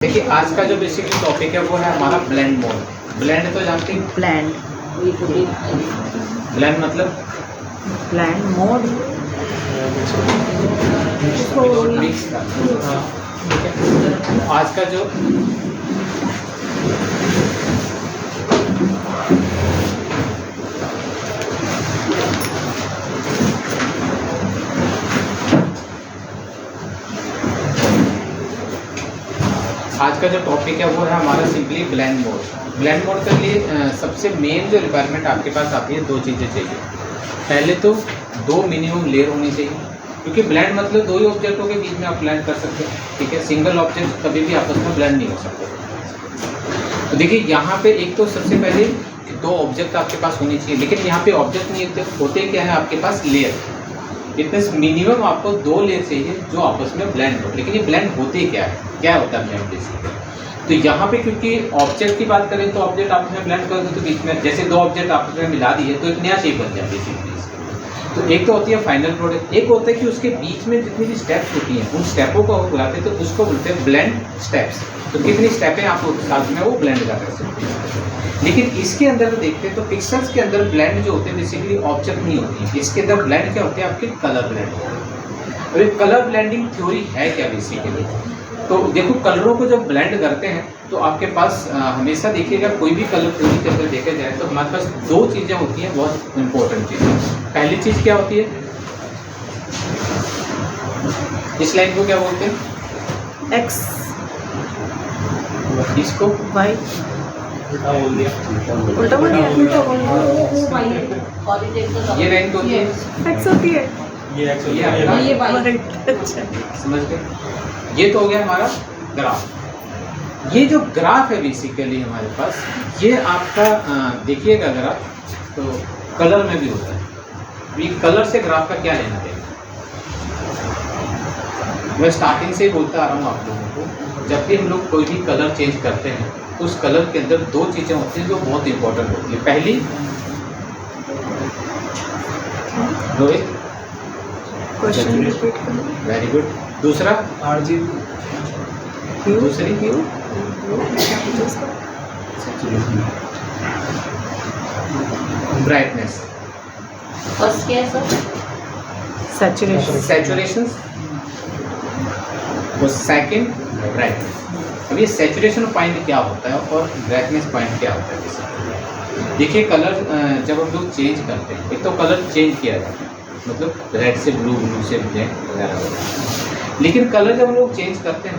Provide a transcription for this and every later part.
देखिए आज का जो बेसिकली टॉपिक है वो है हमारा ब्लेंड मोड। ब्लेंड तो जानते हैं, ब्लेंड ब्लेंड मतलब ब्लेंड मोड मिक्स का। ठीक है, आज का जो टॉपिक है वो है हमारा simply blend mode. Blend mode के लिए सबसे मेन जो रिक्वायरमेंट आपके पास आती है, दो चीज़ें चाहिए। पहले तो दो मिनिमम लेयर होनी चाहिए, क्योंकि ब्लेंड मतलब दो ही ऑब्जेक्टों के बीच में आप ब्लेंड कर सकते हैं। ठीक है, सिंगल ऑब्जेक्ट कभी भी आपस में ब्लेंड नहीं हो सकते। तो देखिए यहाँ पे एक तो सबसे पहले दो ऑब्जेक्ट आपके पास होनी चाहिए, लेकिन यहाँ पे ऑब्जेक्ट नहीं होते क्या है आपके पास लेयर। इतने मिनिमम आपको दो लेयर चाहिए जो आपस में ब्लेंड हो। लेकिन ये ब्लेंड होते क्या है, क्या होता है ब्लेंड बेसिकली? तो यहाँ पे क्योंकि ऑब्जेक्ट की बात करें तो ऑब्जेक्ट आपस में ब्लेंड कर दो तो बीच में जैसे दो ऑब्जेक्ट आपस में मिला दिए तो एक नया शेप बन जाए बेसिकली। तो एक तो होती है फाइनल प्रोडक्ट, एक होता है कि उसके बीच में जितनी भी स्टेप्स होती हैं उन स्टेपों को हम बुलाते हैं, तो उसको बोलते हैं ब्लेंड स्टेप्स। तो कितनी स्टेपें आप साथ में वो ब्लेंड कर सकते हैं। लेकिन इसके अंदर देखते हैं तो पिक्सल्स के अंदर ब्लेंड जो होते हैं बेसिकली ऑब्जेक्ट नहीं होती है। इसके अंदर ब्लेंड क्या होते हैं आपके कलर ब्लेंड। और ये कलर ब्लेंडिंग थ्योरी है क्या बेसिकली? तो देखो कलरों को जब ब्लेंड करते हैं तो आपके पास हमेशा देखिएगा कोई भी कलर थ्योरी के अंदर देखा जाए तो हमारे पास दो चीज़ें होती हैं बहुत इंपॉर्टेंट चीज़ें। पहली चीज़ क्या होती है, इस लाइन को क्या बोलते हैं? एक्स, इसको वाई, उल्टा बोल दिया। ये लाइन होती है, एक्स होती है, ये अच्छा समझ गए। ये तो हो गया हमारा ग्राफ। ये जो ग्राफ है बेसिकली हमारे पास, ये आपका देखिएगा अगर आप तो कलर में भी होता है। ये कलर से ग्राफ का क्या लेना देना? मैं स्टार्टिंग से ही बोलता आ रहा हूँ आप लोगों को, जब भी हम लोग कोई भी कलर चेंज करते हैं तो उस कलर के अंदर दो चीज़ें होती हैं जो बहुत इंपॉर्टेंट होती है। पहली रोहित, क्वेश्चन रिपीट करो। Very good. दूसरा दूसरी ब्राइटनेस, सैचुरेशन। सैचुरेशन और सेकंड ब्राइटनेस। अब ये सैचुरेशन पॉइंट क्या होता है और ब्राइटनेस पॉइंट क्या होता है? देखिए कलर जब हम लोग चेंज करते हैं, एक तो कलर चेंज किया जाता है, मतलब रेड से ब्लू, ब्लू से ब्लैक वगैरह। लेकिन कलर जब हम लोग चेंज करते हैं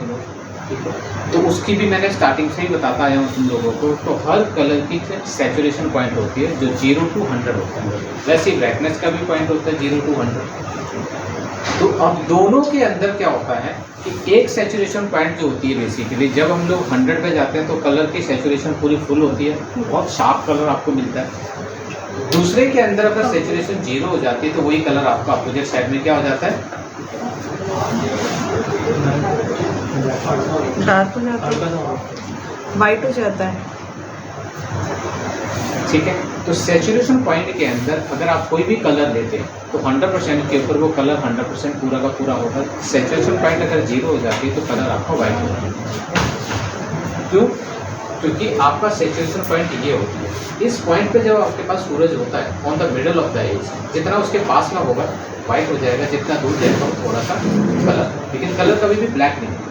तो उसकी भी मैंने स्टार्टिंग से ही बताता आया हूँ तुम लोगों को। तो हर कलर की सैचुरेशन पॉइंट होती है जो 0 to 100 होता है। वैसे ही ब्राइटनेस का भी पॉइंट होता है 0 to 100। तो अब दोनों के अंदर क्या होता है कि एक सैचुरेशन पॉइंट जो होती है बेसिकली जब हम लोग 100 पे जाते हैं तो कलर की सैचुरेशन पूरी फुल होती है, बहुत शार्प कलर आपको मिलता है। दूसरे के अंदर अगर सैचुरेशन 0 हो जाती है तो वही कलर आपका अपोजिट साइड में क्या हो जाता है? डार्क हो जाता है, वाइट हो जाता है। ठीक है, तो सैचुरेशन पॉइंट के अंदर अगर आप कोई भी कलर लेते हैं तो 100% के ऊपर वो कलर 100% पूरा का पूरा होगा। सैचुरेशन पॉइंट अगर 0 हो जाती है तो कलर आपका वाइट होगा। क्यों? क्योंकि आपका सैचुरेशन पॉइंट ये होती है, इस पॉइंट पे जब आपके पास सूरज होता है on the middle of the edge, जितना उसके पास में होगा वाइट हो जाएगा, जितना दूर जाएगा वो थोड़ा सा कलर, लेकिन कलर कभी भी ब्लैक नहीं होगा।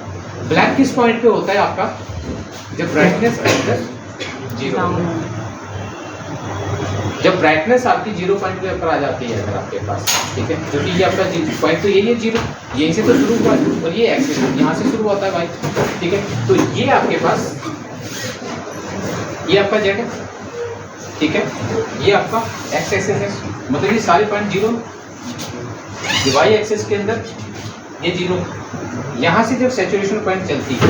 ब्लैक किस पॉइंट पे होता है आपका? जब ब्राइटनेस के अंदर 0 हो जाए, जब ब्राइटनेस आपकी 0 पॉइंट पे ऊपर आ जाती है अगर आपके पास। ठीक है, क्योंकि ये आपका पॉइंट तो यही है 0, यहीं से तो शुरू हुआ है और ये एक्सिस यहाँ से शुरू होता है वाइट। ठीक है, तो ये आपके पास ये आपका जेड है। ठीक है, ये आपका एक्स एक्सिस है, मतलब ये सारे पॉइंट 0। वाई एक्सिस के अंदर ये 0। यहाँ से जब सैचुरेशन पॉइंट चलती है,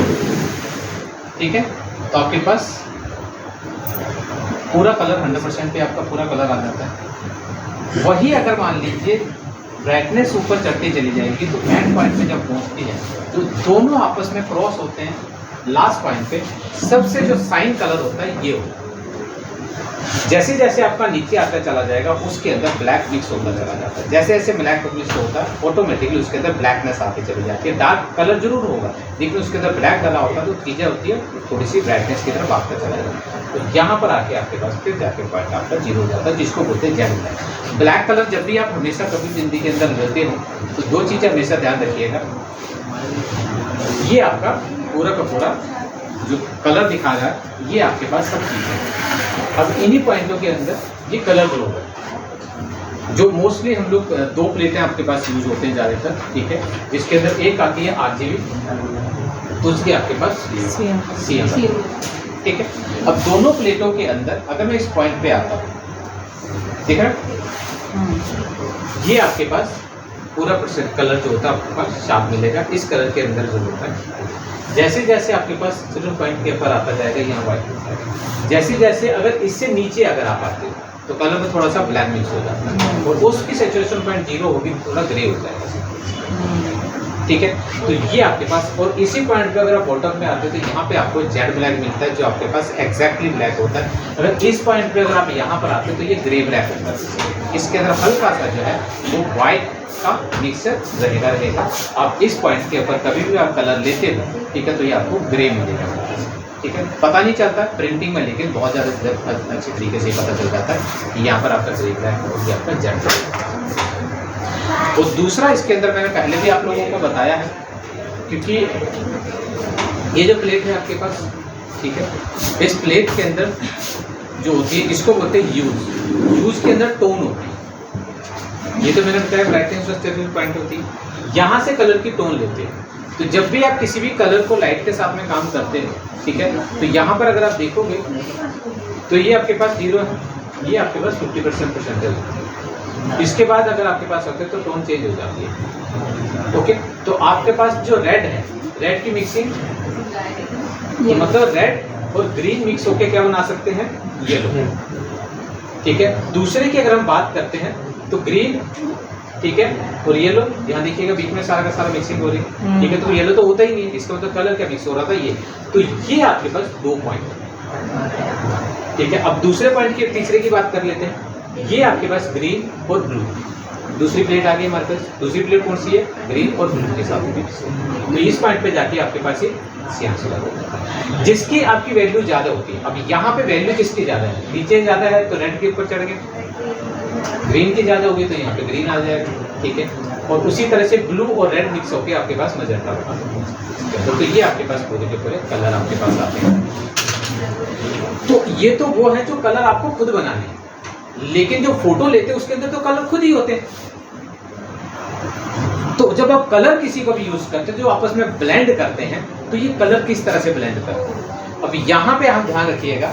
ठीक है, तो आपके पास पूरा कलर 100% पे आपका पूरा कलर आ जाता है। वही अगर मान लीजिए ब्राइटनेस ऊपर चढ़ती चली जाएगी तो एंड पॉइंट पे जब पहुँचती है तो दोनों आपस में क्रॉस होते हैं। लास्ट पॉइंट पे सबसे जो साइन कलर होता है ये होता है। जैसे जैसे आपका नीचे आता चला जाएगा उसके अंदर ब्लैक मिक्स होता चला जाता है। जैसे जैसे ब्लैक मिक्स होता है ऑटोमेटिकली उसके अंदर ब्लैकनेस आती चली जाती है। डार्क कलर जरूर होगा लेकिन उसके अंदर ब्लैक डाला होता है तो चीज़ें होती है थोड़ी सी ब्राइटनेस की तरफ भागता चला जाता है। तो यहाँ पर आके आपके पास फिर जाके पॉइंट आपका जीरो हो जाता है, जिसको बोलते हैं जेड ब्लैक। ब्लैक कलर जब भी आप हमेशा कभी जिंदगी के अंदर लेते हो तो दो चीज़ें हमेशा ध्यान रखिएगा, ये आपका पूरा का पूरा जो कलर दिखा रहा है ये आपके पास सब चीज़ें। अब इन्हीं पॉइंटों के अंदर ये कलर ग्लो है जो मोस्टली हम लोग दो प्लेटें आपके पास यूज होते हैं ज़्यादातर, ठीक है, जिसके अंदर एक आती है RGB, दूसरी आपके पास CM, ठीक है। अब दोनों प्लेटों के अंदर अगर मैं इस पॉइंट पे आता हूँ, ठीक है, ये आपके पास पूरा कलर जो होता है आपके पास शार्प मिलेगा। इस कलर के अंदर जो होता है जैसे जैसे आपके पास सिर्फ पॉइंट के ऊपर आता जाएगा यहाँ वाइट होता है, जैसे जैसे अगर इससे नीचे अगर आप आते हो तो कलर में थोड़ा सा ब्लैक मिक्स हो जाता है और उसकी सैचुरेशन पॉइंट 0 होगी, थोड़ा ग्रे हो जाएगा, ठीक है। तो ये आपके पास, और इसी पॉइंट पे अगर आप बॉटम में आते हो तो यहाँ पे आपको जेड ब्लैक मिलता है जो आपके पास एग्जैक्टली ब्लैक होता है। अगर इस पॉइंट पे अगर आप यहाँ पर आते हो तो ये ग्रे ब्लैक होता है, इसके अंदर हल्का सा जो है वो वाइट का मिक्सर रहेगा। आप इस पॉइंट के ऊपर कभी भी आप कलर लेते हो, ठीक है, तो ये आपको ग्रे मिलेगा, ठीक है। पता नहीं चलता प्रिंटिंग में लेकिन बहुत ज़्यादा अच्छी तरीके से पता चल जाता है कि यहाँ पर आपका ग्रे ब्लैक है और ये आपका जेड ब्लैक। और दूसरा इसके अंदर मैंने पहले भी आप लोगों को बताया है, क्योंकि ये जो प्लेट है आपके पास, ठीक है, इस प्लेट के अंदर जो होती है इसको बोलते हैं यूज के अंदर टोन होती है। ये तो मैंने बताया ब्राइटनेस और स्टेबल पॉइंट होती है, यहाँ से कलर की टोन लेते हैं। तो जब भी आप किसी भी कलर को लाइट के साथ में काम करते हैं, ठीक है, तो यहाँ पर अगर आप देखोगे तो ये आपके पास 0 है, ये आपके पास 50% परसेंटेज है। इसके बाद अगर आपके पास होते हैं तो टोन चेंज हो जाती है, ओके। तो आपके पास जो रेड है, रेड की मिक्सिंग तो मतलब रेड और ग्रीन मिक्स होके क्या बना सकते हैं, येलो, ठीक है। दूसरे की अगर हम बात करते हैं तो ग्रीन, ठीक है, और येलो, यहाँ देखिएगा बीच में सारा का सारा मिक्सिंग हो रही है, ठीक है, तो येलो तो होता ही नहीं, इसका मतलब कलर क्या मिक्स हो रहा था ये। तो ये आपके पास 2 पॉइंट, ठीक है। अब दूसरे पॉइंट की तीसरे की बात कर लेते हैं, ये आपके पास ग्रीन और ब्लू, दूसरी प्लेट आ गई हमारे पास, दूसरी प्लेट कौन सी है, ग्रीन और ब्लू के साथ में। तो इस पॉइंट पे जाके आपके पास ये सियान होता है जिसकी आपकी वैल्यू ज़्यादा होती है। अब यहाँ पे वैल्यू किसकी ज़्यादा है, नीचे ज़्यादा है तो रेड के ऊपर चढ़ गए, ग्रीन की ज़्यादा होगी तो यहाँ पे ग्रीन आ जाएगा, ठीक है। और उसी तरह से ब्लू और रेड मिक्स होकर आपके पास मजेंटा होगा। तो ये आपके पास पूरे के पूरे कलर आपके पास आते हैं। तो ये तो वो है जो कलर आपको खुद बनाने हैं, लेकिन जो फोटो लेते हैं उसके अंदर तो कलर खुद ही होते हैं। तो जब आप कलर किसी को भी यूज करते हैं जो आपस में ब्लेंड करते हैं तो ये कलर किस तरह से ब्लेंड करते हैं। अब यहाँ पे आप ध्यान रखिएगा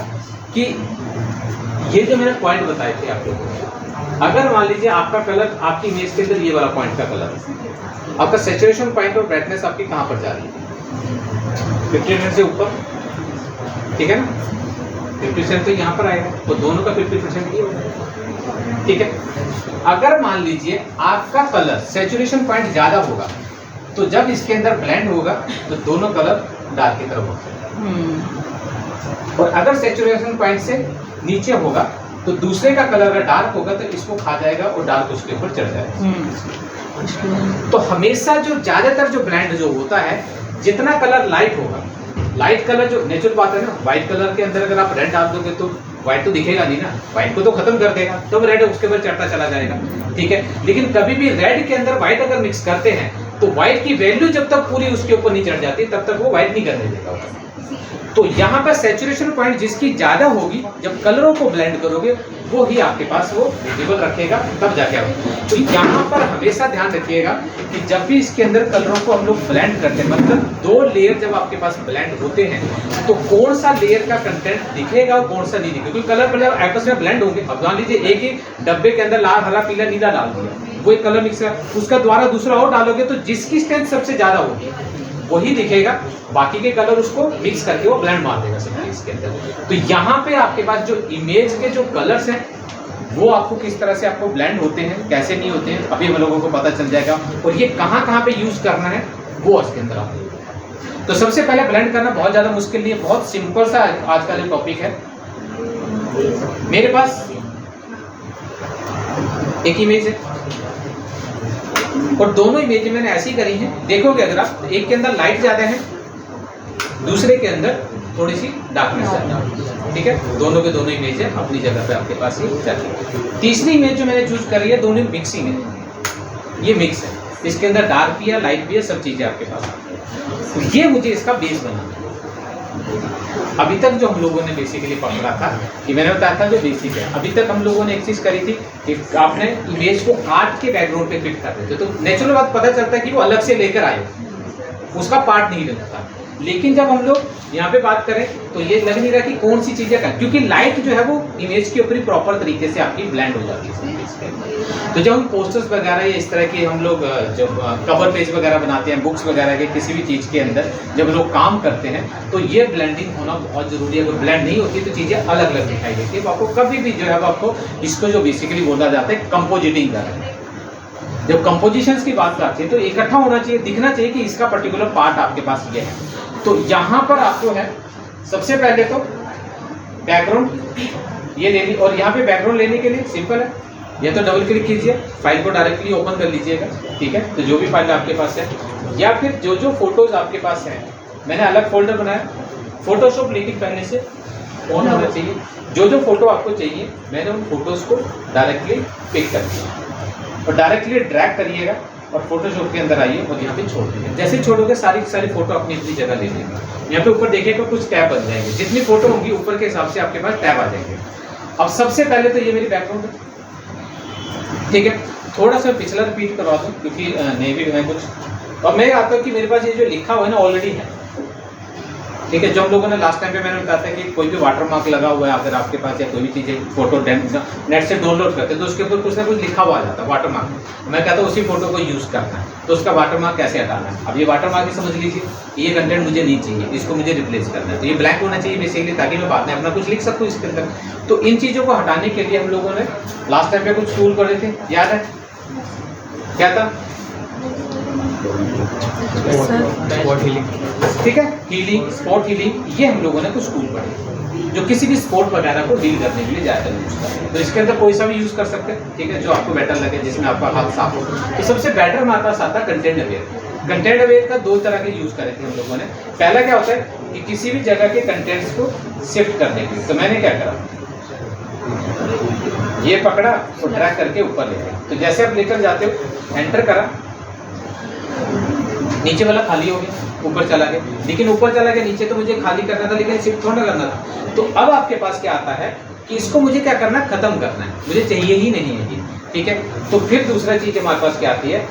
कि ये जो मैंने पॉइंट बताए थे आप लोगों को, अगर मान लीजिए आपका कलर आपकी इमेज के अंदर ये वाला पॉइंट का कलर है, आपका सैचुरेशन पॉइंट और ब्राइटनेस आपकी कहाँ पर जा रही है, 50% से ऊपर, ठीक है ना, 50% तो यहाँ पर आएगा तो दोनों का 50% ये होगा, ठीक है। अगर मान लीजिए आपका कलर सैचुरेशन पॉइंट ज़्यादा होगा तो जब इसके अंदर ब्लेंड होगा तो दोनों कलर डार्क की तरफ होते हैं, और अगर सैचुरेशन पॉइंट से नीचे होगा तो दूसरे का कलर अगर डार्क होगा तो इसको खा जाएगा और डार्क उसके ऊपर चढ़ जाएगा। तो हमेशा जो ज़्यादातर जो ब्लेंड जो होता है, जितना कलर लाइट होगा, लाइट कलर जो नेचुरल बात है ना, व्हाइट कलर के अंदर अगर आप रेड डाल दोगे तो व्हाइट तो दिखेगा नहीं ना, व्हाइट को तो खत्म कर देगा, तब रेड उसके ऊपर चढ़ता चला जाएगा, ठीक है। लेकिन कभी भी रेड के अंदर व्हाइट अगर मिक्स करते हैं तो व्हाइट की वैल्यू जब तक पूरी उसके ऊपर नहीं चढ़ जाती तब तक वो व्हाइट नहीं करने देगा। तो यहाँ पर सैचुरेशन पॉइंट जिसकी ज़्यादा होगी, जब कलरों को ब्लेंड करोगे वो ही आपके पास वो विजिबल रखेगा, तब जाके आप। तो यहाँ पर हमेशा ध्यान रखिएगा कि जब भी इसके अंदर कलरों को हम लोग ब्लेंड करते हैं, मतलब 2 लेयर जब आपके पास ब्लेंड होते हैं तो कौन सा लेयर का कंटेंट दिखेगा और कौन सा नहीं दिखेगा, क्योंकि कलर आपस में ब्लेंड होंगे। अब मान लीजिए एक ही डब्बे के अंदर लाल, हरा, पीला, नीला डाल दिया, वो एक कलर मिक्स है, उसका द्वारा दूसरा और डालोगे तो जिसकी स्ट्रेंथ सबसे ज़्यादा होगी वही दिखेगा, बाकी के कलर उसको मिक्स करके वो ब्लेंड मार देगा सिंपली इसके अंदर। तो यहाँ पे आपके पास जो इमेज के जो कलर्स हैं वो आपको किस तरह से आपको ब्लेंड होते हैं, कैसे नहीं होते हैं, अभी हम लोगों को पता चल जाएगा। और ये कहाँ कहाँ पे यूज करना है वो इसके अंदर आपको। तो सबसे पहले ब्लेंड करना बहुत ज़्यादा मुश्किल नहीं है, बहुत सिंपल सा आज का जो टॉपिक है मेरे पास एक इमेज है और दोनों इमेज मैंने ऐसी करी हैं, देखोगे अगर आप, एक के अंदर लाइट ज़्यादा है, दूसरे के अंदर थोड़ी सी डार्कनेस ज़्यादा है, ठीक है। दोनों के दोनों इमेज है अपनी जगह पे आपके पास ही जाती है। तीसरी इमेज जो मैंने चूज करी है, दोनों मिक्सिंग है, ये मिक्स है, इसके अंदर डार्क भी है, लाइट भी है, सब चीज़ें आपके पास आती है। तो ये मुझे इसका बेस बनाना है। अभी तक जो हम लोगों ने बेसिकली पकड़ा था कि मैंने बताया था जो बेसिक है, अभी तक हम लोगों ने एक चीज़ करी थी कि आपने इमेज को काट के बैकग्राउंड पे फिट कर देते, तो नेचुरल बात पता चलता है कि वो अलग से लेकर आए, उसका पार्ट नहीं लगता। लेकिन जब हम लोग यहाँ पे बात करें तो ये लग नहीं रहा कि कौन सी चीज़ें का, क्योंकि लाइट जो है वो इमेज के ऊपर ही प्रॉपर तरीके से आपकी ब्लेंड हो जाती है। तो जब हम पोस्टर्स वगैरह या इस तरह के हम लोग जब कवर पेज वगैरह बनाते हैं, बुक्स वगैरह के किसी भी चीज़ के अंदर जब लोग काम करते हैं, तो ये ब्लेंडिंग होना बहुत ज़रूरी है। अगर ब्लेंड नहीं होती तो चीज़ें अलग अलग दिखाई देती है। तो आपको कभी भी जो है आपको इसको जो बेसिकली बोला जाता है कंपोजिटिंग कर रहे हैं। जब कंपोजिशंस की बात आती है तो इकट्ठा होना चाहिए, दिखना चाहिए कि इसका पर्टिकुलर पार्ट आपके पास ये है। तो यहाँ पर आपको है सबसे पहले तो बैकग्राउंड ये ले ली, और यहाँ पे बैकग्राउंड लेने के लिए सिंपल है, या तो डबल क्लिक कीजिए, फाइल को डायरेक्टली ओपन कर लीजिएगा, ठीक है। तो जो भी फाइल आपके पास है, या फिर जो जो फोटोज आपके पास हैं, मैंने अलग फोल्डर बनाया, फोटोशॉप लेकिन पहले से ऑन होना चाहिए। जो जो फोटो आपको चाहिए मैंने उन फोटोज़ को डायरेक्टली पिक कर दिया और डायरेक्टली ड्रैग करिएगा और फोटोशॉप के अंदर आइए और यहाँ पे छोड़ दीजिए। जैसे छोड़ोगे सारी सारी फोटो अपनी अपनी जगह ले लेंगे। यहाँ पे ऊपर देखिएगा कुछ टैब बन जाएंगे, जितनी फोटो होंगी ऊपर के हिसाब से आपके पास टैब आ जाएंगे। अब सबसे पहले तो ये मेरी बैकग्राउंड है, ठीक है। थोड़ा सा पिछला रिपीट करवा दूँ क्योंकि नहीं भी है कुछ। और मैं आता हूँ कि मेरे पास ये जो लिखा हुआ है ना ऑलरेडी है, ठीक है। जो हम लोगों ने लास्ट टाइम पे मैंने बताया था कि कोई भी वाटरमार्क लगा हुआ है अगर आपके पास, या कोई भी चीज़ें फोटो नेट से डाउनलोड करते हैं तो उसके ऊपर कुछ ना कुछ लिखा हुआ आ जाता है वाटरमार्क। मैं कहता हूँ उसी फोटो को यूज़ करना है, तो उसका वाटरमार्क कैसे हटाना है। अब ये वाटरमार्क ही समझ लीजिए, ये कंटेंट मुझे नहीं चाहिए, इसको मुझे रिप्लेस करना है, तो ये ब्लैंक होना चाहिए बेसिकली, ताकि मैं बाद में अपना कुछ लिख सकूँ इसके अंदर। तो इन चीज़ों को हटाने के लिए हम लोगों ने लास्ट टाइम पे कुछ टूल पढ़े थे, याद है क्या था? ठीक है, हीलिंग, स्पॉट हीलिंग, ये हम लोगों ने कुछ टूल पढ़े जो किसी भी स्पॉट वगैरह को डील करने के लिए ज़्यादा यूज करते हैं। तो इसके अंदर कोई सा भी यूज़ कर सकते हैं, ठीक है, जो आपको बेटर लगे, जिसमें आपका हाथ साफ हो। तो सबसे बेटर हमारे पास आता है कंटेंट अवेयर। कंटेंट अवेयर का दो तरह के यूज़ करे थे हम लोगों ने। पहला क्या होता है कि किसी भी जगह के कंटेंट्स को शिफ्ट करने के लिए, तो मैंने क्या करा, ये पकड़ा और ड्रैग करके ऊपर ले गया। तो जैसे आप लेकर जाते हो, एंटर करा, नीचे वाला खाली हो गया, ऊपर चला गया। लेकिन ऊपर चला गया, नीचे तो मुझे खाली करना था, लेकिन शिफ्ट थोड़ा करना था। तो अब आपके पास क्या आता है कि इसको मुझे क्या करना है, खत्म करना है, मुझे चाहिए ही नहीं है ये, ठीक है। तो फिर दूसरा चीज़ हमारे पास क्या आती है,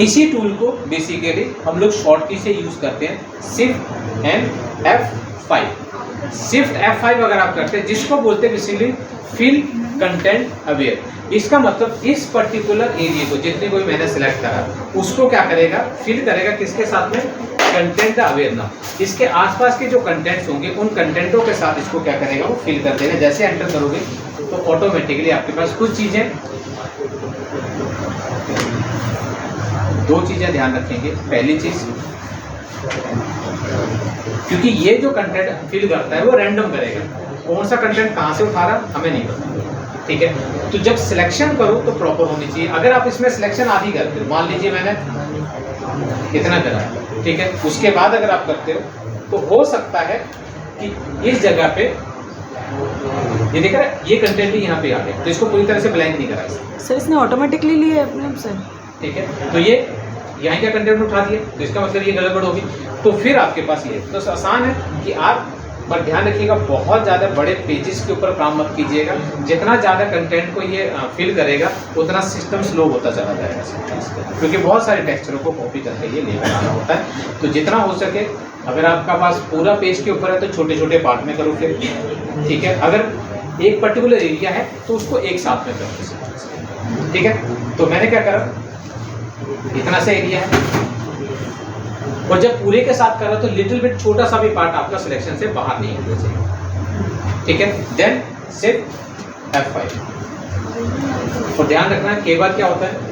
इसी टूल को बेसिकली हम लोग शॉर्ट की से यूज़ करते हैं, shift and F5। Shift F5 अगर आप करते हैं, जिसको बोलते हैं बेसिकली फिल कंटेंट अवेयर। इसका मतलब इस पर्टिकुलर एरिया को जितने कोई मैंने सेलेक्ट करा उसको क्या करेगा, फिल करेगा किसके साथ में, कंटेंट अवेयर ना। इसके आसपास के जो कंटेंट्स होंगे उन कंटेंटों के साथ इसको क्या करेगा, वो फिल कर देगा। जैसे एंटर करोगे तो ऑटोमेटिकली आपके पास कुछ चीज़ें, दो चीज़ें ध्यान रखेंगे। पहली चीज़, क्योंकि ये जो कंटेंट फिल करता है वो रैंडम करेगा, कौन सा कंटेंट कहाँ से उठा रहा हमें नहीं पता, ठीक है। तो जब सिलेक्शन करो तो प्रॉपर होनी चाहिए। अगर आप इसमें सिलेक्शन आधी करते हो, मान लीजिए मैंने इतना करा, ठीक है, उसके बाद अगर आप करते हो तो हो सकता है कि इस जगह पे ये देख रहा है, ये कंटेंट भी यहाँ पे आ गया, तो इसको पूरी तरह से ब्लैंक नहीं करा सर, इसने ऑटोमेटिकली लिया अपने से, ठीक है। तो ये यहाँ का कंटेंट उठा दिए, तो इसका मतलब ये गड़बड़ होगी। तो फिर आपके पास ये तो आसान है कि आप, पर ध्यान रखिएगा बहुत ज़्यादा बड़े पेजेस के ऊपर काम मत कीजिएगा। जितना ज़्यादा कंटेंट को ये फिल करेगा उतना सिस्टम स्लो होता चला जाएगा, क्योंकि बहुत सारे टेक्सचरों को कॉपी करके ये लेकर आना होता है। तो जितना हो सके, अगर आपका पास पूरा पेज के ऊपर है तो छोटे छोटे पार्ट में करो फिर, ठीक है। अगर एक पर्टिकुलर एरिया है तो उसको एक साथ में करो, ठीक है। तो मैंने क्या करा, इतना सा एरिया है, और जब पूरे के साथ करा तो लिटिल बिट छोटा सा भी पार्ट आपका सिलेक्शन से बाहर नहीं होना चाहिए, ठीक है। Then shift F5। और ध्यान रखना है, कई बार क्या होता है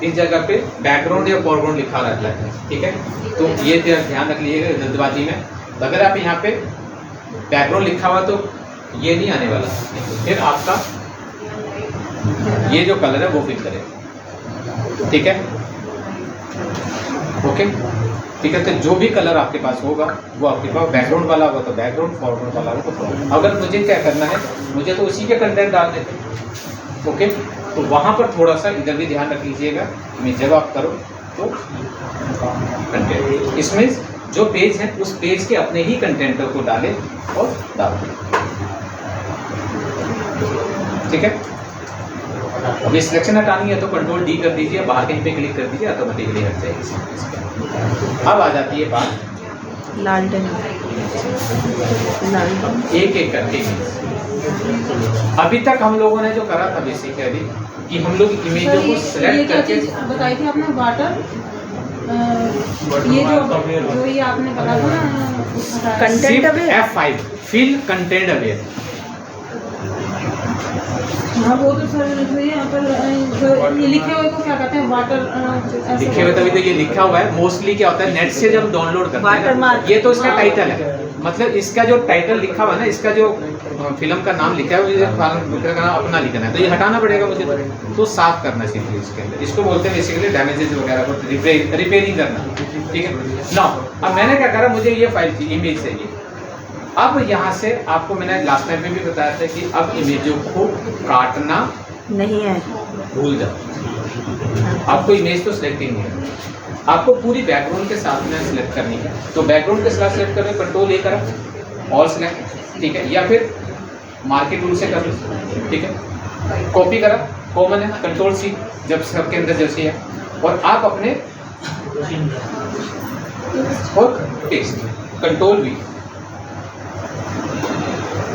इस जगह पे बैकग्राउंड या फॉरग्राउंड लिखा रहता है, ठीक है। तो ये ध्यान रख लीजिएगा जल्दबाजी में। तो अगर आप यहाँ पे बैकग्राउंड लिखा हुआ तो ये नहीं आने वाला। फिर आपका ये जो कलर है वो फिल करें, ठीक है, ओके, ठीक है। तो जो भी कलर आपके पास होगा वो आपके पास बैकग्राउंड वाला होगा तो बैकग्राउंड, फॉरग्राउंड वाला होगा तो फॉरग्राउंड। अगर मुझे क्या करना है, मुझे तो उसी के कंटेंट डाल देते, ओके। तो वहाँ पर थोड़ा सा इधर भी ध्यान रख लीजिएगा कि जब आप करो तो कंटेंट, इसमें जो पेज है उस पेज के अपने ही कंटेंट को डालें और डाल दें, ठीक है। अब ये सिलेक्शन हटानी है तो कंट्रोल डी कर दीजिए, बाहर कहीं पे क्लिक कर दीजिए, ऑटोमेटिकली हट जाएगी। अब आ जाती है बात लालटेन, एक एक करके। अभी तक हम लोगों ने जो करा था बेसिकली कि हम लोग इमेजों को सिलेक्ट करके बताई थी आपने वाटर, ये जो ये आपने कहा था ना content aware, F5 fill content aware. हाँ वो तो सर जो यहाँ पर जो ये लिखे हुए को क्या कहते हैं, वाटर लिखे हुए तभी तो ये लिखा हुआ है। मोस्टली क्या होता है नेट से जब डाउनलोड करते हैं ना, Watermark। ये तो इसका टाइटल है, मतलब इसका जो टाइटल लिखा हुआ है ना, इसका जो फिल्म का नाम लिखा है मुझे अपना लिखना है तो ये हटाना पड़ेगा मुझे, तो साफ करना चाहिए इसके अंदर। इसको बोलते हैं बेसिकली डैमेजेस वगैरह को रिपेयरिंग करना, ठीक है ना। अब मैंने क्या करा, मुझे ये फाइल चाहिए, इमेज चाहिए। अब यहाँ से आपको मैंने लास्ट टाइम में भी बताया था कि अब इमेजों को काटना नहीं है, भूल जाओ। आपको इमेज तो सिलेक्ट ही नहीं है, आपको पूरी बैकग्राउंड के साथ में सिलेक्ट करनी है। तो बैकग्राउंड के साथ सिलेक्ट करें, कंट्रोल ए करा, ऑल सिलेक्ट, ठीक है, या फिर मार्केट टूल से कर लो, ठीक है। कॉपी करा, कॉमन है, कंट्रोल सी जब सबके अंदर जैसे है, और आप अपने और पेस्ट, कंट्रोल वी,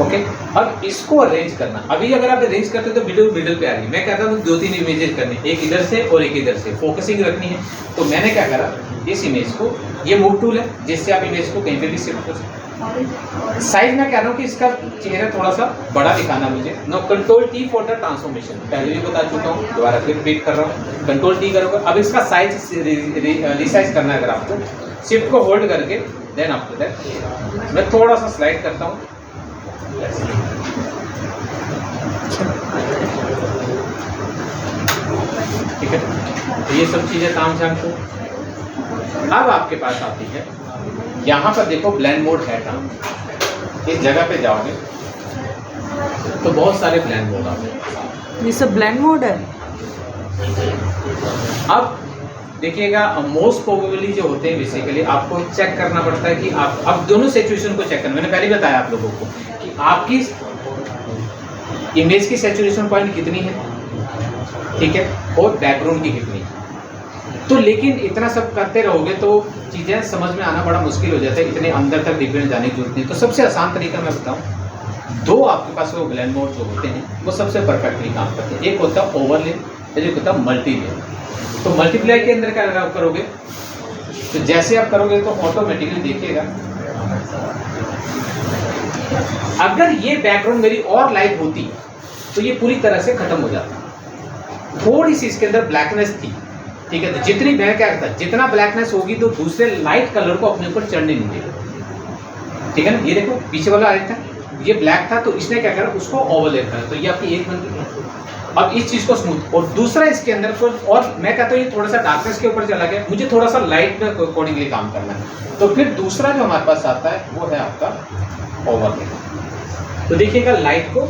ओके। अब इसको अरेंज करना, अभी अगर आप अरेंज करते तो वीडियो मिडिल पे आ रही है। मैं कहता हूँ 2-3 इमेजेस करनी, एक इधर से और एक इधर से, फोकसिंग रखनी है। तो मैंने क्या करा, इस इमेज को, ये मूव टूल है जिससे आप इमेज को कहीं पे भी शिफ्ट कर सकते। साइज मैं कह रहा हूँ कि इसका चेहरा थोड़ा सा बड़ा दिखाना मुझे। No control T for the transformation, पहले भी बता चुका हूँ, दोबारा फिर रिपीट कर रहा हूँ। कंट्रोल टी करोगे, अब इसका साइज रिसाइज करना है अगर आपको, शिफ्ट को होल्ड करके देन आफ्टर दैट मैं थोड़ा सा स्लाइड करता हूँ, ठीक है। तो ये सब चीज़ें काम से हमको। अब आपके पास आती है, यहाँ पर देखो ब्लेंड मोड है काम, इस जगह पे जाओगे तो बहुत सारे ब्लेंड मोड आते हैं। ये सब ब्लेंड मोड है। अब देखिएगा, मोस्ट प्रोबेबली जो होते हैं बेसिकली आपको चेक करना पड़ता है कि आप अब दोनों सिचुएशन को चेक करना। मैंने पहले बताया आप लोगों को कि आपकी इमेज की सैचुरेशन पॉइंट कितनी है, ठीक है, और बैकग्राउंड की कितनी है। तो लेकिन इतना सब करते रहोगे तो चीज़ें समझ में आना बड़ा मुश्किल हो जाता है, इतने अंदर तक डिटेल जाने की जरूरत नहीं। तो सबसे आसान तरीका मैं बताऊं, दो आपके पास वो ब्लेंड मोड जो होते हैं वो सबसे परफेक्टली काम करते हैं। एक होता है ओवरले, एक होता है मल्टीले। तो मल्टीप्लाई के अंदर क्या करोगे, तो जैसे आप करोगे तो ऑटोमेटिकली देखिएगा, अगर ये बैकग्राउंड मेरी और लाइट होती तो ये पूरी तरह से खत्म हो जाता। थोड़ी सी इसके अंदर ब्लैकनेस थी, ठीक है, तो जितनी मैं क्या करता, जितना ब्लैकनेस होगी तो दूसरे लाइट कलर को अपने ऊपर चढ़ने नहीं देगा, ठीक है ना। ये देखो पीछे वाला लाइट था, ये ब्लैक था, तो इसने क्या करा, उसको ओवरले करा, तो ये आपकी एक बन गई। अब इस चीज को स्मूथ, और दूसरा इसके अंदर को, और मैं कहता हूँ ये थोड़ा सा डार्कनेस के ऊपर चला गया, मुझे थोड़ा सा लाइट में अकॉर्डिंगली काम करना है। तो फिर दूसरा जो हमारे पास आता है वो है आपका ओवरले। तो देखिएगा लाइट को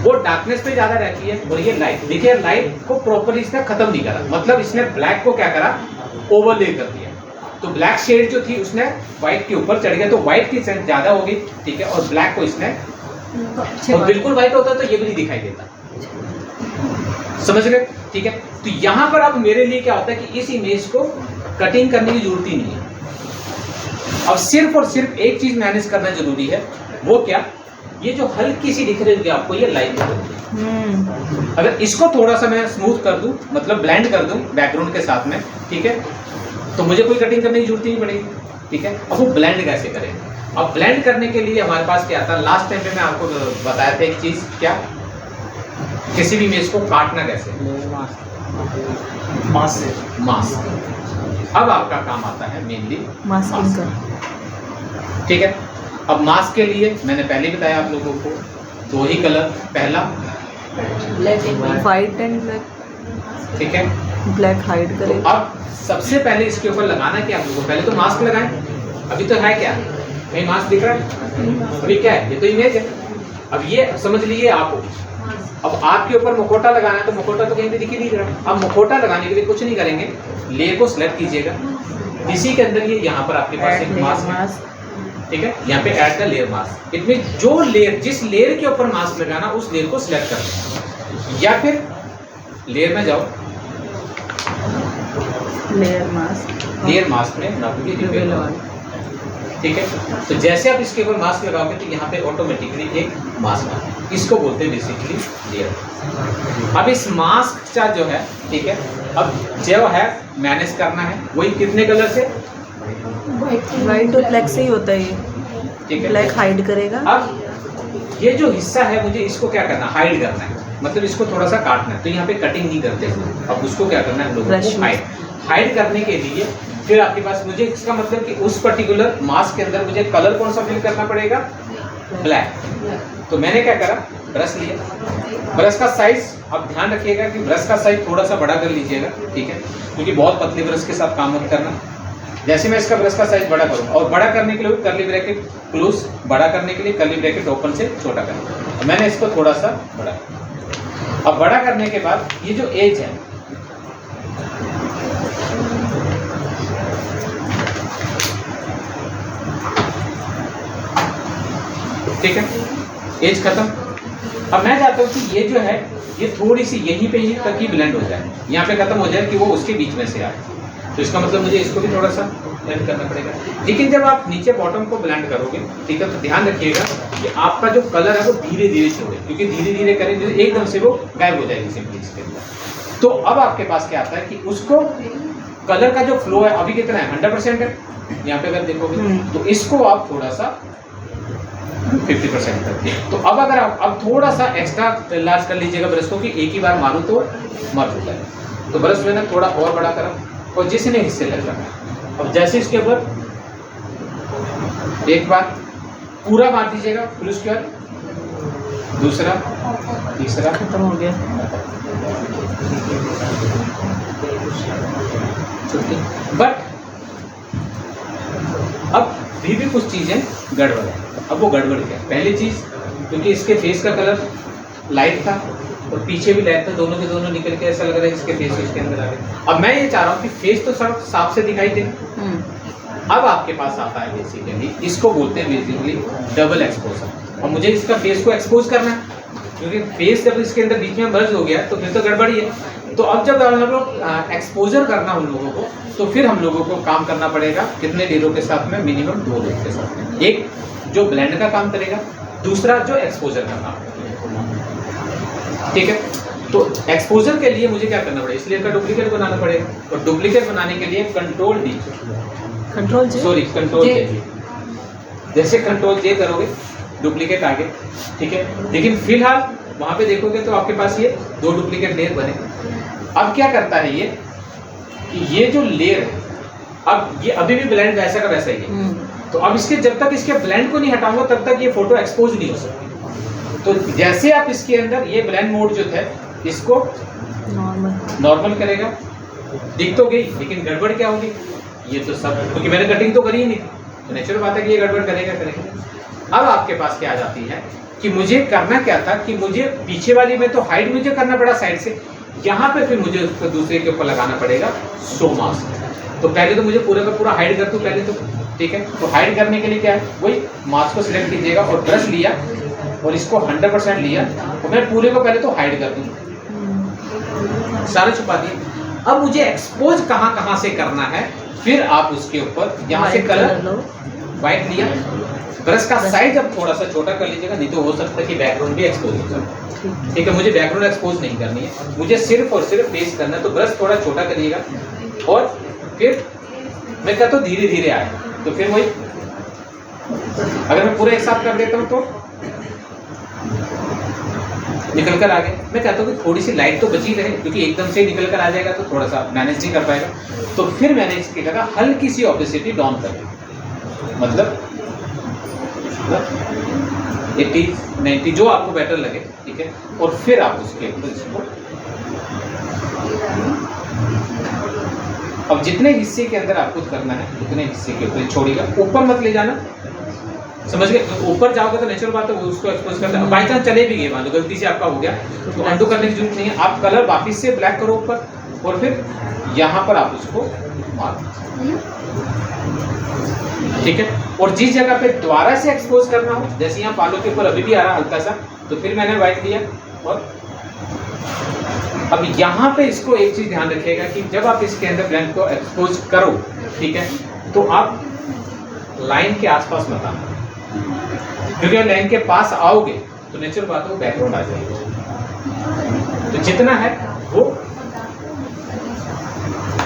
वो डार्कनेस पे ज्यादा रहती है, और ये लाइट, देखिए लाइट को प्रॉपरली इसने खत्म नहीं करा, मतलब इसने ब्लैक को क्या करा, ओवरले कर दिया। तो ब्लैक शेड जो थी उसने व्हाइट के ऊपर चढ़ गया, तो व्हाइट की स्ट्रेंथ ज्यादा होगी, ठीक है, और ब्लैक को इसने, और बिल्कुल व्हाइट होता तो ये भी नहीं दिखाई देता, समझ गए, ठीक है। तो यहाँ पर अब मेरे लिए क्या होता है कि इस इमेज को कटिंग करने की जरूरत ही नहीं है। अब सिर्फ और सिर्फ एक चीज मैनेज करना जरूरी है, वो क्या, ये जो हल्की सी दिख रही है आपको, ये लाइट है। अगर इसको थोड़ा सा मैं स्मूथ कर दूं, मतलब ब्लेंड कर दूं बैकग्राउंड के साथ में, ठीक है, तो मुझे कोई कटिंग करने की जरूरत ही नहीं पड़ेगी, ठीक है। अब वो ब्लेंड कैसे करें, अब ब्लेंड करने के लिए हमारे पास क्या था, लास्ट टाइम पे मैं आपको बताया था एक चीज, क्या, किसी भी इमेज को काटना कैसे, मास्क। अब आपका काम आता है मेनली मास्किंग का, ठीक है। अब मास्क के लिए मैंने पहले बताया आप लोगों को 2 ही कलर, पहला black and white and black, ठीक है। ब्लैक हाइड तो करेगा। अब सबसे पहले इसके ऊपर लगाना क्या आप लोगों को, पहले तो मास्क लगाएं। अभी तो है क्या, कहीं मास्क दिख रहा है? अभी क्या है, ये तो इमेज है। अब ये समझ लीजिए आप, अब आपके ऊपर मुखौटा लगाना है तो मुखौटा तो कहीं भी दिख ही नहीं रहा। अब मुखौटा लगाने के लिए कुछ नहीं करेंगे, लेयर को सिलेक्ट कीजिएगा, इसी के अंदर ये यहाँ पर आपके पास एक मास्क है, ठीक है। यहाँ पे ऐड द लेयर मास्क, इसमें जो लेयर, जिस लेयर के ऊपर मास्क लगाना उस लेयर को सिलेक्ट कर लें, या फिर लेयर में जाओ, लेयर मास्क में ना, ठीक है। तो जैसे आप इसके ऊपर मास्क लगाओगे तो यहाँ पे ऑटोमेटिकली एक मास्क आता है, इसको बोलते हैं बेसिकली लेयर। अब इस मास्क का जो है, ठीक है, अब जो है मैनेज करना है वही कितने कलर से, वाइट और ब्लैक से ही होता है ये, ठीक है। ब्लैक हाइड करेगा। अब ये जो हिस्सा है मुझे इसको क्या करना, हाइड करना है, मतलब इसको थोड़ा सा काटना है, तो यहाँ पे कटिंग नहीं करते। अब उसको क्या करना है हम लोगों को, हाइड करने के लिए फिर आपके पास मुझे इसका मतलब कि उस पर्टिकुलर मास्क के अंदर मुझे कलर कौन सा फिल करना पड़ेगा, ब्लैक। तो मैंने क्या करा, ब्रश लिया, ब्रश का साइज अब ध्यान रखिएगा कि ब्रश का साइज थोड़ा सा बड़ा कर लीजिएगा, ठीक है, क्योंकि बहुत पतले ब्रश के साथ काम मत करना। जैसे मैं इसका ब्रश का साइज बड़ा करूँ, और बड़ा करने के लिए कर्ली ब्रैकेट क्लोज, बड़ा करने के लिए कर्ली ब्रैकेट ओपन से छोटा करना, मैंने इसको थोड़ा सा बड़ा। अब बड़ा करने के बाद ये जो एज है, ठीक है, एज खत्म। अब मैं चाहता हूँ कि ये जो है ये थोड़ी सी यहीं पे ही तक ही ब्लेंड हो जाए, यहाँ पे खत्म हो जाए कि वो उसके बीच में से आए। तो इसका मतलब मुझे इसको भी थोड़ा सा ब्लेंड करना पड़ेगा। लेकिन जब आप नीचे बॉटम को ब्लेंड करोगे, ठीक है, तो ध्यान रखिएगा कि आपका जो कलर है वो धीरे धीरे छोड़े, क्योंकि धीरे धीरे करेंगे एकदम से वो गायब हो जाएगी सिंपली इसके अंदर। तो अब आपके पास क्या आता है कि उसको कलर का जो फ्लो है अभी कितना है, 100% है। यहाँ पे अगर देखोगे तो इसको आप थोड़ा सा 50% करते हैं। तो अब अगर आप अब थोड़ा सा एक्स्ट्रा लार्ज कर लीजिएगा ब्रश को, कि एक ही बार मारूं तो मर हो जाए। तो ब्रश मैंने थोड़ा और बड़ा करा और जिसने हिस्से लग रहा। अब जैसे इसके ऊपर एक बार पूरा मार दीजिएगा, फिर उसके बाद दूसरा, तीसरा, खत्म हो गया। बट अब भी कुछ चीजें गड़बड़ है। अब वो गड़बड़ क्या है, पहली चीज, क्योंकि इसके फेस का कलर लाइट था और पीछे भी लाइट था, दोनों के दोनों निकल के ऐसा लग रहा है इसके फेस इसके अंदर आ गए। अब मैं ये चाह रहा हूँ कि फेस तो सब साफ से दिखाई दे। अब आपके पास आता है बेसिकली, इसको बोलते हैं बेसिकली डबल एक्सपोजर। और मुझे इसका फेस को एक्सपोज करना है, क्योंकि फेस जब इसके अंदर बीच में मर्ज हो गया तो फिर तो गड़बड़ ही है। तो अब जब हम लोग एक्सपोजर करना उन लोगों को, तो फिर हम लोगों को काम करना पड़ेगा कितने लेयरों के साथ में, मिनिमम 2 लेयर के साथ में। एक जो ब्लेंड का काम करेगा, दूसरा जो एक्सपोजर का काम करेगा, ठीक है। तो एक्सपोजर के लिए मुझे क्या करना पड़ेगा, इस लेयर का डुप्लीकेट बनाना पड़ेगा, और डुप्लीकेट बनाने के लिए कंट्रोल D, कंट्रोल J, जैसे कंट्रोल J करोगे डुप्लीकेट आ गए, ठीक है। लेकिन फिलहाल वहां पे देखोगे तो आपके पास ये 2 डुप्लीकेट लेयर बने। अब क्या करता है ये कि ये जो लेयर है, अब ये अभी भी ब्लेंड वैसा का वैसा ही है। तो अब इसके जब तक इसके ब्लेंड को नहीं हटाऊंगा तब तक ये फोटो एक्सपोज नहीं हो सकती। तो जैसे आप इसके अंदर ये ब्लेंड मोड जो है इसको नॉर्मल करेगा, दिख तो गई, लेकिन गड़बड़ क्या होगी, ये तो सब, क्योंकि मैंने कटिंग तो करी ही नहीं, तो नेचुरल बात है कि ये गड़बड़ करेगा। अब आपके पास क्या आ जाती है कि मुझे करना क्या था कि मुझे पीछे वाली में तो हाइड मुझे करना पड़ा साइड से, यहाँ पे फिर मुझे उसको दूसरे के ऊपर लगाना पड़ेगा शो मास्क। तो पहले तो मुझे पूरा का पूरा हाइड कर दूँ पहले तो, ठीक है। तो हाइड करने के लिए क्या है, वही मास्क को सिलेक्ट कीजिएगा और ब्रश लिया और इसको 100% लिया और मैं पूरे को पहले तो हाइड कर दूँ, सारे छुपा दिए। अब मुझे एक्सपोज कहाँ कहाँ से करना है, फिर आप उसके ऊपर यहाँ से कलर वाइट लिया, ब्रश का साइज अब थोड़ा सा छोटा कर लीजिएगा, नहीं तो हो सकता है कि बैकग्राउंड भी एक्सपोज हो जाए, ठीक है। मुझे बैकग्राउंड एक्सपोज नहीं करनी है, मुझे सिर्फ और सिर्फ फेस करना है। तो ब्रश थोड़ा छोटा करिएगा और फिर मैं कहता हूँ धीरे धीरे आए, तो फिर वही अगर मैं पूरा एक साथ कर देता हूँ तो निकल कर आ गए। मैं कहता हूँ कि थोड़ी सी लाइट तो बची रहे, क्योंकि एकदम से निकल कर आ जाएगा तो थोड़ा सा मैनेज नहीं कर पाएगा। तो फिर मैंने इसकी जगह हल्की सी ऑपेसिटी डाउन कर दी, मतलब 80 90 जो आपको बेटर लगे, ठीक है। और फिर आप उसके ऊपर इसको अब जितने हिस्से के अंदर आपको करना है उतने हिस्से के ऊपर छोड़िएगा, ऊपर मत ले जाना, समझ गए। ऊपर जाओगे तो नेचुरल बात है वो उसको एक्सपोज करता है। बाई चांस चले भी गए, मान लो गलती से आपका हो गया तो अंडू करने की जरूरत नहीं है। आप कलर वापिस से ब्लैक करो ऊपर और फिर यहाँ पर आप उसको मार, ठीक है। और जिस जगह पे दोबारा से एक्सपोज करना हो, जैसे यहाँ बालों के ऊपर अभी भी आ रहा हल्का सा, तो फिर मैंने व्हाइट लिया। और अब यहाँ पे इसको एक चीज ध्यान रखिएगा कि जब आप इसके अंदर ब्लैंक को एक्सपोज करो, ठीक है, तो आप लाइन के आसपास मत आना, क्योंकि लाइन के पास आओगे तो नेचुरल बात है वो बैकग्राउंड आ जाएगी। तो जितना है वो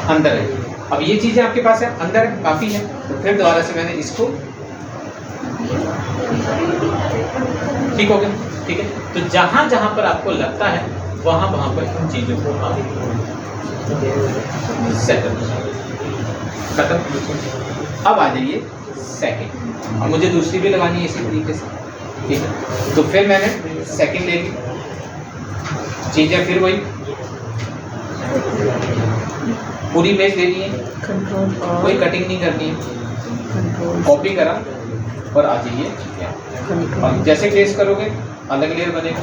अंदर है। अब ये चीजें आपके पास है अंदर है, काफी है। तो फिर दोबारा से मैंने इसको, ठीक हो गया, ठीक है। तो जहां जहां पर आपको लगता है वहां वहां पर इन चीजों को आप सेटल खत्म। अब आ जाइए सेकंड। अब मुझे दूसरी भी लगानी है इसी तरीके से, ठीक है। तो फिर मैंने सेकंड ले ली, चीजें फिर वही पूरी इमेज ले ली है, कोई कटिंग नहीं करनी है, कॉपी करा और आ जाइए। अब जैसे ट्रेस करोगे अलग लेयर बनेगा,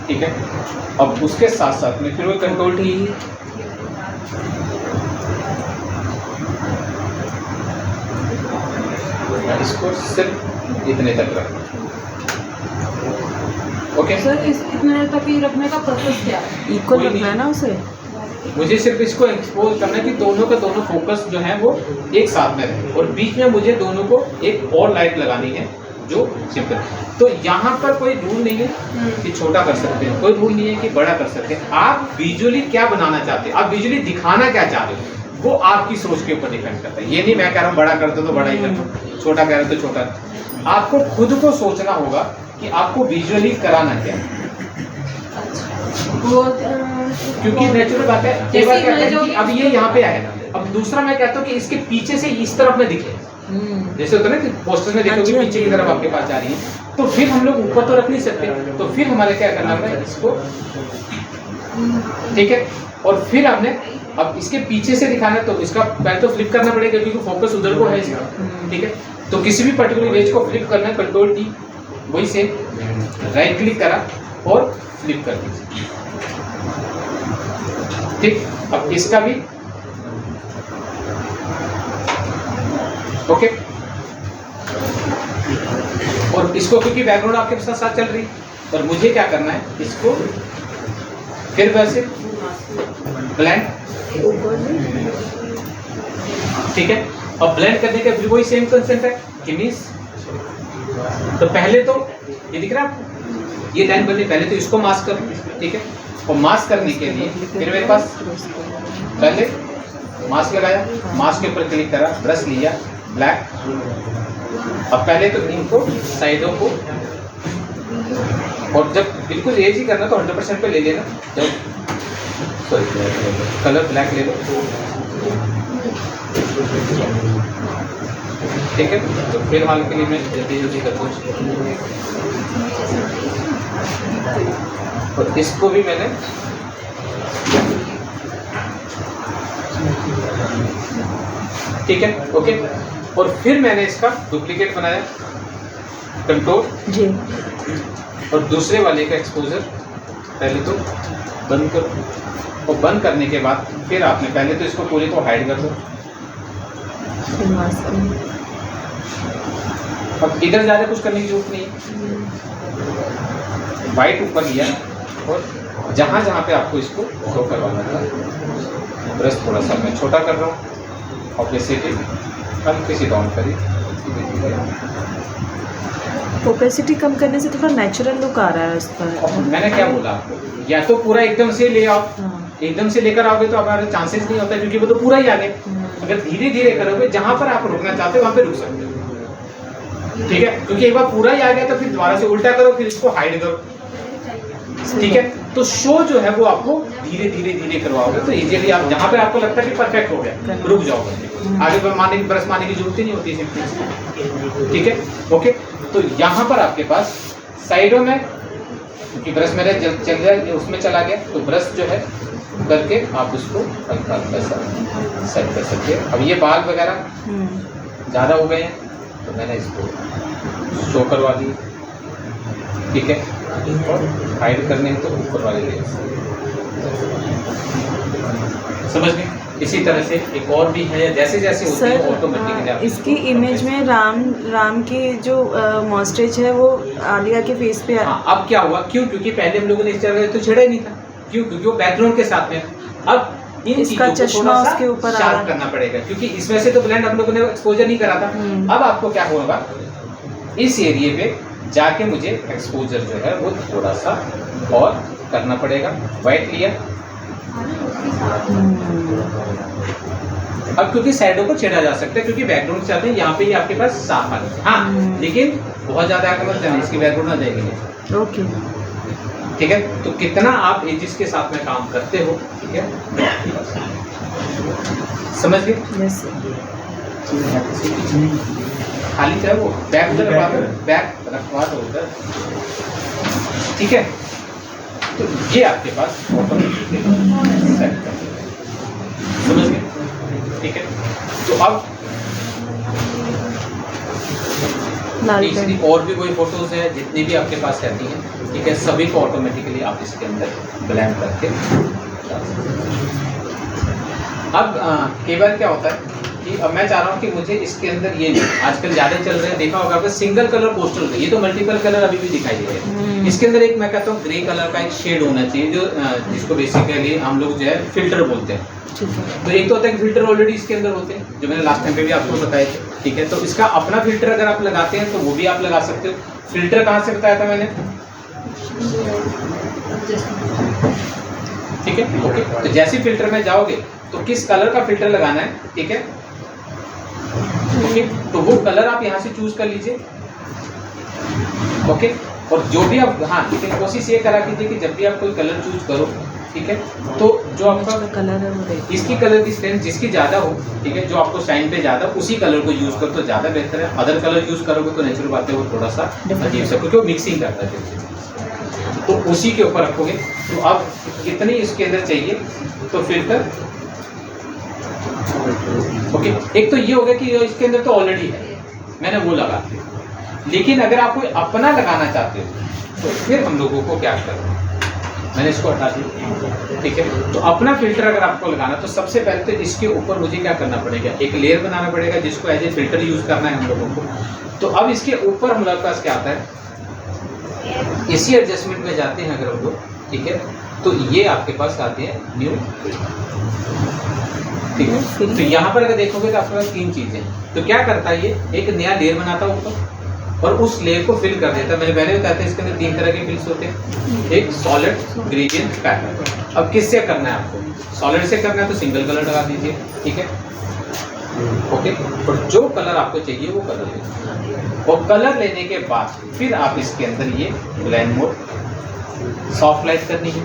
ठीक है। अब उसके साथ साथ में फिर वो कंट्रोल टी, इसको सिर्फ इतने तक रखना, ओके। सर इस इतने तक ही रखने का पर्पस क्या है? इक्वल रखना है ना उसे। मुझे सिर्फ इसको एक्सपोज करना है कि दोनों का दोनों फोकस जो है वो एक साथ में रहे, और बीच में मुझे दोनों को एक और लाइट लगानी है जो सिंपल। तो यहाँ पर कोई रूल नहीं है कि छोटा कर सकते हैं, कोई रूल नहीं है कि बड़ा कर सकते हैं। आप विजुअली क्या बनाना चाहते हैं, आप विजुअली दिखाना क्या चाहते हो, वो आपकी सोच के ऊपर डिपेंड करता है। ये नहीं मैं कह रहा हूँ बड़ा कर दो तो बड़ा ही कर दो, छोटा कह रहे हो तो छोटा। आपको खुद को सोचना होगा कि आपको विजुअली कराना क्या है, क्योंकि नेचुरल बात है। एक बार कहते हैं कि अब ये यहाँ पे आएगा, अब दूसरा मैं कहता हूँ कि इसके पीछे से इस तरफ में दिखे, जैसे होता है ना कि पोस्टर में देखोगे पीछे की तरफ आपके पास जा रही है, तो फिर हम लोग ऊपर तो रख नहीं सकते, तो फिर हमारे क्या करना है इसको, ठीक है। और फिर हमने अब इसके पीछे से दिखाना है तो इसका पहले तो फ्लिप करना पड़ेगा क्योंकि फोकस उधर को है इसका, ठीक है। तो किसी भी पर्टिकुलर इमेज को फ्लिप करना है, कंट्रोल टी, वही से राइट क्लिक करा और फ्लिप कर दीजिए, ठीक। अब इसका भी ओके। और इसको क्योंकि बैकग्राउंड आपके साथ साथ चल रही है और मुझे क्या करना है, इसको फिर वैसे ब्लेंड, ठीक है। अब ब्लेंड करने का भी वही सेम कंसेप्ट है कि मीन्स, तो पहले तो ये दिख रहा है आपको, ये लाइन बनी, पहले तो इसको मास्क करो, ठीक है। और मास्क करने के लिए फिर मेरे पास पहले मास्क लगाया, मास्क के ऊपर क्लिक करा, ब्रश लिया ब्लैक। अब पहले तो इनको साइडों को, और जब बिल्कुल एज ही करना तो 100% पे ले लेना, जब कलर ब्लैक ले लो, ठीक है। तो फिर वाले के लिए मैं जल्दी जल्दी कर दूँ, और इसको भी मैंने ठीक है, ओके। और फिर मैंने इसका डुप्लीकेट बनाया, कंट्रोल जी, और दूसरे वाले का एक्सपोजर पहले तो बंद करो, और बंद करने के बाद फिर आपने पहले तो इसको पूरे को हाइड कर दो। अब इधर ज़्यादा कुछ करने की जरूरत नहीं है, वाइट ऊपर लिया और जहाँ जहाँ पे आपको इसको शो करवाना था, ब्रश थोड़ा सा मैं छोटा कर रहा हूँ, ऑपेसिटी हल्की सी डाउन करिए। ओपेसिटी कम करने से थोड़ा नेचुरल लुक आ रहा है उस पर। मैंने क्या बोला आपको, या तो पूरा एकदम से ले आओ, हाँ। एकदम से लेकर आओगे तो हमारे चांसेस नहीं होता क्योंकि वो तो पूरा ही आ गया। अगर धीरे धीरे करोगे, जहाँ पर आप रुकना चाहते हो वहाँ पे रुक सकते हो, ठीक है। क्योंकि एक बार पूरा ही आ गया तो फिर दोबारा से उल्टा करो, फिर इसको हाइड करो, ठीक है। तो शो जो है वो आपको धीरे धीरे धीरे करवाओगे तो इजीली आप जहाँ पे आपको लगता है कि परफेक्ट हो गया, रुक जाओगे, आगे पर मारने की ब्रश मारने की जरूरत ही नहीं होती है, ठीक है, ओके। तो यहाँ पर आपके पास साइडों में, क्योंकि ब्रश मेरे चल जाए उसमें चला गया, तो ब्रश जो है करके आप उसको हल्का हल्का सा सेट कर सकते हैं। अब ये बाल वगैरह ज़्यादा हो गए हैं तो मैंने इसको शो करवा दी, ठीक है, और हाइड करने हैं तो ऊपर वाले लेयर समझ गए। इसी तरह से एक और भी है, जैसे जैसे होती है ऑटोमेटिकली आप इसकी इमेज में राम की जो मॉस्टेज है वो आलिया के फेस पे हाँ, अब क्या हुआ, क्यों, क्योंकि पहले हम लोगों ने इस जगह तो छेड़ा ही नहीं था, क्यों, क्योंकि वो बैकग्राउंड के साथ में। अब इन इसका चीजों को चश्मा थोड़ा उसके ऊपर सा आ रहा शार्प है। करना पड़ेगा, क्योंकि इसमें से तो ब्लेंड हम लोगों ने एक्सपोजर नहीं करा था। अब आपको क्या होगा, इस एरिया पे जाके मुझे एक्सपोजर जो है वो थोड़ा सा और करना पड़ेगा। व्हाइट लिया, अब क्योंकि साइडों को छेड़ा जा सकता है, क्योंकि बैकग्राउंड से आते हैं यहाँ पे ये आपके पास साफ आ रहा है। हाँ, लेकिन बहुत ज्यादा आगे मत जाना, इसकी बैकग्राउंड आ जाएगी नहीं। ओके, ठीक है, तो कितना आप एजिस के साथ में काम करते हो, ठीक है, समझ गए। यस खाली चाहे वो बैक उधर रखवा दो, बैक रखवा दो उधर, ठीक है। तो ये आपके पास ऑटोमेटिकली सेट कर देगा, समझ गए, ठीक है। तो अब तीसरी और भी कोई फोटोज है जितनी भी आपके पास रहती हैं, ठीक है, सभी को ऑटोमेटिकली आप इसके अंदर ब्लेंड करके। अब कई बार क्या होता है कि अब मैं चाह रहा हूँ कि मुझे इसके अंदर ये नहीं, आजकल ज़्यादा चल रहे हैं, देखा होगा आपको सिंगल कलर पोस्टर, ये तो मल्टीपल कलर अभी भी दिखाई दे रहे हैं। इसके अंदर एक मैं कहता हूँ ग्रे कलर का एक शेड होना चाहिए, जो जिसको बेसिकली हम लोग जो है फिल्टर बोलते हैं। तो एक तो होता है कि फिल्टर ऑलरेडी इसके अंदर होते हैं, जो मैंने लास्ट टाइम पे भी आपको बताए थे, ठीक है। तो इसका अपना फिल्टर अगर आप लगाते हैं तो वो भी आप लगा सकते हो। फिल्टर कहाँ से बताया था मैंने, ठीक है, ओके। तो जैसे फिल्टर में जाओगे तो किस कलर का फिल्टर लगाना है, ठीक है, ओके, तो वो कलर आप यहाँ से चूज कर लीजिए, ओके। और जो भी आप, हाँ, लेकिन कोशिश ये करा कीजिए कि जब भी आप कोई कलर चूज करो, ठीक है, तो जो आपका कलर है वो इसकी कलर की स्ट्रेंथ जिसकी ज़्यादा हो, ठीक है, जो आपको शाइन पे ज़्यादा, उसी कलर को यूज़ करो तो ज़्यादा बेहतर है। अदर कलर यूज़ करोगे तो नेचुरल बात है वो थोड़ा सा अजीब सा, क्योंकि वो मिक्सिंग करता है, तो उसी के ऊपर रखोगे। तो अब कितनी इसके अंदर चाहिए, तो फिल्टर, ओके। एक तो ये हो गया कि इसके अंदर तो ऑलरेडी है, मैंने वो लगा, लेकिन अगर आप कोई अपना लगाना चाहते हो तो फिर हम लोगों को क्या करना, मैंने इसको हटा दिया, ठीक है। तो अपना फिल्टर अगर आपको लगाना तो सबसे पहले तो इसके ऊपर मुझे क्या करना पड़ेगा, एक लेयर बनाना पड़ेगा जिसको एज ए फिल्टर यूज़ करना है हम लोगों को। तो अब इसके ऊपर हम लोग पास क्या आता है, इसी एडजस्टमेंट में जाते हैं अगर हम लोग, ठीक है, तो ये आपके पास आते हैं न्यू, ठीक है। तो यहाँ पर अगर देखोगे तो आपके पास तीन चीज़ें, तो क्या करता है ये, एक नया लेयर बनाता है ऊपर और उस लेयर को फिल कर देता है। मैंने पहले बताया था इसके अंदर तीन तरह के फिल्स होते हैं, एक सॉलिड, ग्रेडियंट, पैटर्न। अब किससे करना है आपको, सॉलिड से करना है तो सिंगल कलर लगा दीजिए, ठीक है, ओके। और जो कलर आपको चाहिए वो कलर लीजिए, और कलर लेने के बाद फिर आप इसके अंदर ये ब्लेंड मोड, सॉफ्ट लाइट करनी है।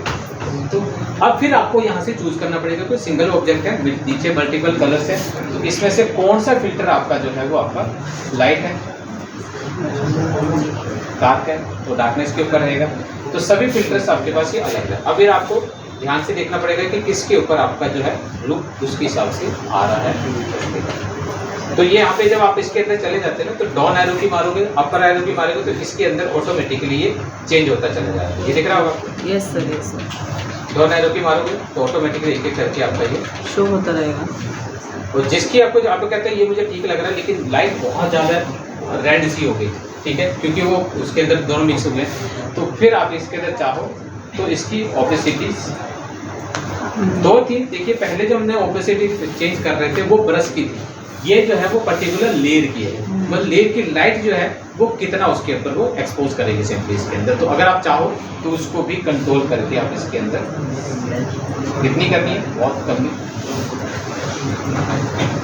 तो अब फिर आपको यहाँ से चूज करना पड़ेगा, कोई सिंगल ऑब्जेक्ट है, नीचे मल्टीपल कलर्स है, तो इसमें से कौन सा फिल्टर आपका जो है वो आपका लाइट है, डार्क है, तो डार्कनेस के ऊपर रहेगा। तो सभी फिल्टर्स आपके पास ये अलग है। अब फिर आपको ध्यान से देखना पड़ेगा कि किसके ऊपर आपका जो है लुक उसके हिसाब से आ रहा है। तो ये यहाँ पे जब आप इसके अंदर चले जाते हैं ना, तो डाउन एरो की मारोगे, अपर एरो की मारोगे, तो इसके अंदर ऑटोमेटिकली ये चेंज होता चला जाएगा। ये दिख रहा होगा, yes sir, yes sir. Down arrow की मारोगे तो ऑटोमेटिकली एक एक करके आपका ये शो होता रहेगा। और जिसकी आपको कहते हैं ये मुझे ठीक लग रहा है, लेकिन लाइट बहुत ज़्यादा रेड सी हो गई, ठीक है, क्योंकि वो उसके अंदर दोनों मिक्स हुए हैं। तो फिर आप इसके अंदर चाहो तो इसकी ऑपेसिटी दो थी। देखिए पहले जो हमने ऑपेसिटी चेंज कर रहे थे वो ब्रश की थी, ये जो है वो पर्टिकुलर लेयर की है, मतलब लेयर की लाइट जो है वो कितना उसके ऊपर वो एक्सपोज करेगी सिंपली इसके अंदर। तो अगर आप चाहो तो उसको भी कंट्रोल करके आप इसके अंदर कितनी करनी है, बहुत करनी,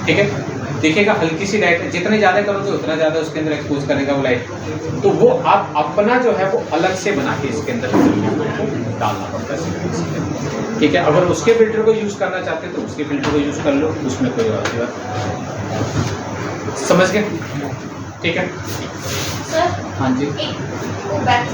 ठीक है। देखिएगा हल्की सी लाइट, जितने ज़्यादा करोगे उतना ज़्यादा उसके अंदर एक्सपोज करेगा वो लाइट। तो वो आप अपना जो है वो अलग से बना के इसके अंदर डालना पड़ता है, ठीक है। अगर उसके फिल्टर को यूज़ करना चाहते हैं तो उसके फिल्टर को यूज़ कर लो, उसमें कोई बात नहीं। समझ गए, ठीक है। सर हाँ जी एक वो बैक